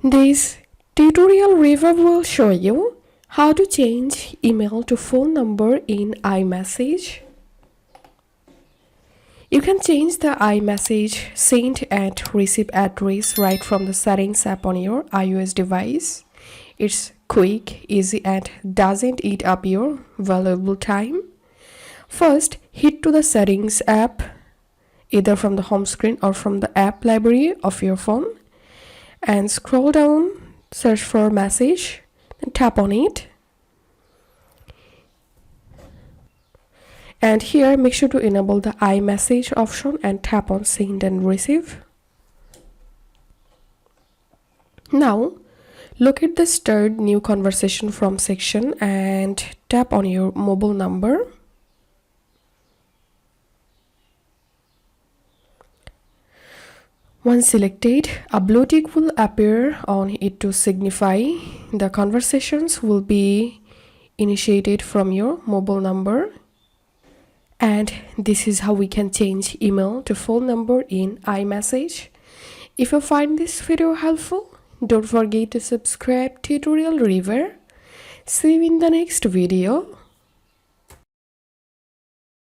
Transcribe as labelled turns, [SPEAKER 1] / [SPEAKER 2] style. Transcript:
[SPEAKER 1] This tutorial review will show you how to change email to phone number in iMessage. You can change the iMessage send and receive address right from the settings app on your iOS device. It's quick, easy, and doesn't eat up your valuable time. First, head to the settings app, either from the home screen or from the app library of your phone, and scroll down, search for message, and tap on it. And here, make sure to enable the iMessage option and tap on send and receive. Now, locate the start new conversation from section and tap on your mobile number. Once selected, a blue tick will appear on it to signify the conversations will be initiated from your mobile number. And this is how we can change email to phone number in iMessage. If you find this video helpful, don't forget to subscribe tutorial reviewer. See you in the next video.